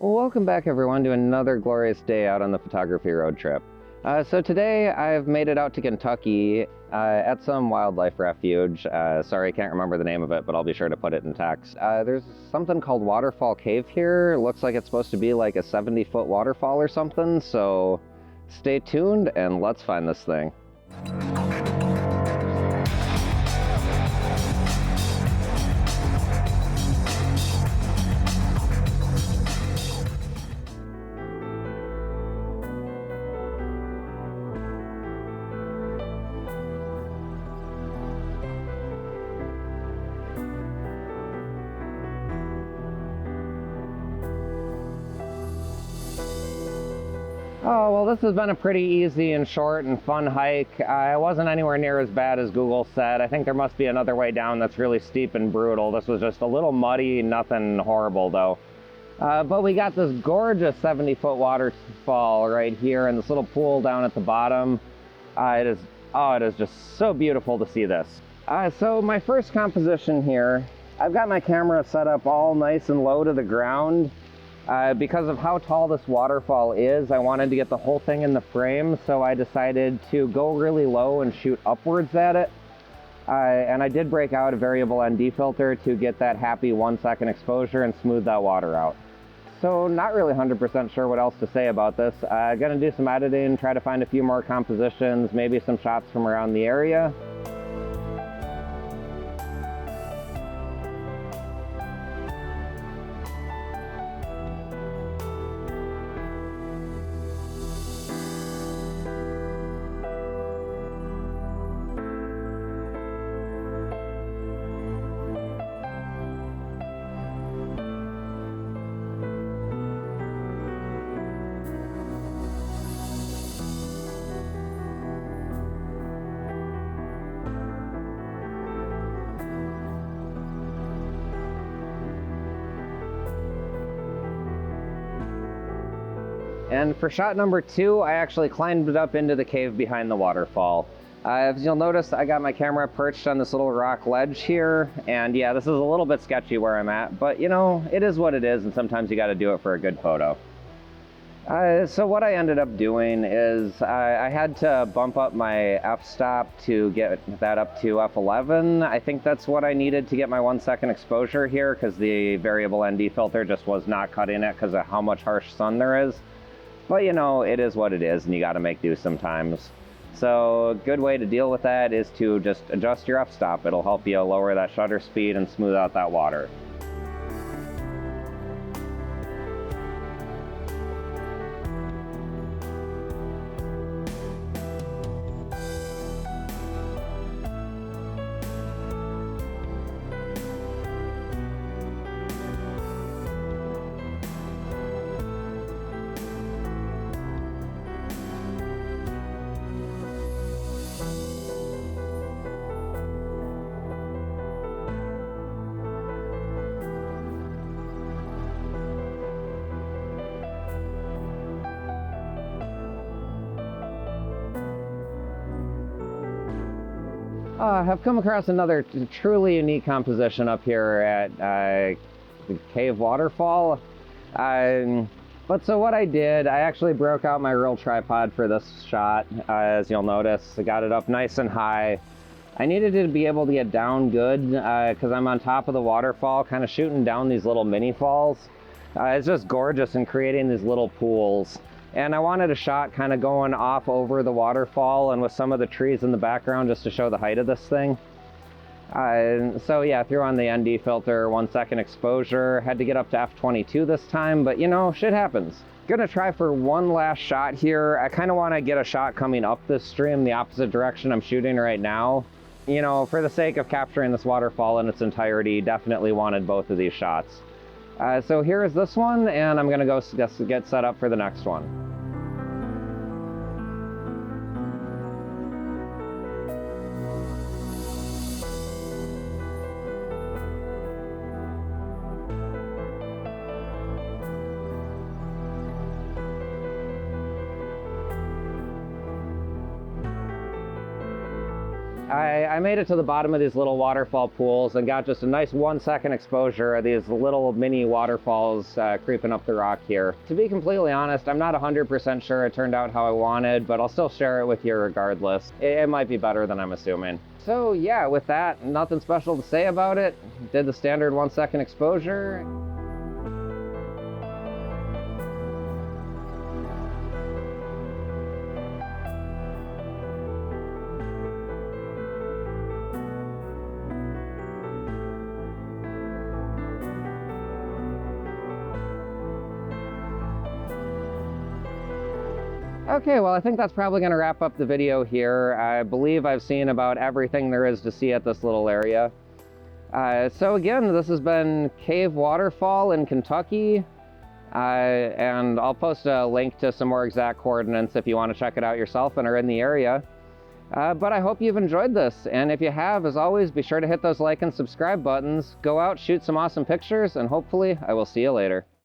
Welcome back everyone to another glorious day out on the photography road trip. So today I've made it out to Kentucky at some wildlife refuge. Sorry, I can't remember the name of it, but I'll be sure to put it in text. There's something called Waterfall Cave here. It looks like it's supposed to be like a 70-foot waterfall or something, so stay tuned and let's find this thing. Oh, well, this has been a pretty easy and short and fun hike. It wasn't anywhere near as bad as Google said. I think there must be another way down that's really steep and brutal. This was just a little muddy, nothing horrible though. But we got this gorgeous 70-foot waterfall right here and this little pool down at the bottom. It is just so beautiful to see this. So my first composition here, I've got my camera set up all nice and low to the ground. Because of how tall this waterfall is, I wanted to get the whole thing in the frame, so I decided to go really low and shoot upwards at it. And I did break out a variable ND filter to get that happy 1-second exposure and smooth that water out. So not really 100% sure what else to say about this. Gonna do some editing, try to find a few more compositions, maybe some shots from around the area. And for shot number 2, I actually climbed up into the cave behind the waterfall. As you'll notice, I got my camera perched on this little rock ledge here, and yeah, this is a little bit sketchy where I'm at, but you know, it is what it is, and sometimes you gotta do it for a good photo. So what I ended up doing is I had to bump up my f-stop to get that up to f11. I think that's what I needed to get my 1-second exposure here, because the variable ND filter just was not cutting it because of how much harsh sun there is. But you know, it is what it is, and you gotta make do sometimes. So a good way to deal with that is to just adjust your f-stop. It'll help you lower that shutter speed and smooth out that water. I've come across another truly unique composition up here at the Cave Waterfall. But so what I did, I actually broke out my real tripod for this shot, as you'll notice. I got it up nice and high. I needed to be able to get down good because I'm on top of the waterfall, kind of shooting down these little mini falls. It's just gorgeous and creating these little pools. And I wanted a shot kind of going off over the waterfall and with some of the trees in the background just to show the height of this thing. So yeah, threw on the ND filter, 1-second exposure, had to get up to f22 this time, but you know, shit happens. Gonna try for one last shot here. I kind of want to get a shot coming up this stream, the opposite direction I'm shooting right now. You know, for the sake of capturing this waterfall in its entirety, definitely wanted both of these shots. So here is this one, and I'm gonna go get set up for the next one. I made it to the bottom of these little waterfall pools and got just a nice 1-second exposure of these little mini waterfalls creeping up the rock here. To be completely honest, I'm not 100% sure it turned out how I wanted, but I'll still share it with you regardless. It might be better than I'm assuming. So yeah, with that, nothing special to say about it. Did the standard 1-second exposure. Okay, well, I think that's probably going to wrap up the video here. I believe I've seen about everything there is to see at this little area. So again, this has been Cave Waterfall in Kentucky, and I'll post a link to some more exact coordinates if you want to check it out yourself and are in the area. But I hope you've enjoyed this, and if you have, as always, be sure to hit those like and subscribe buttons. Go out, shoot some awesome pictures, and hopefully I will see you later.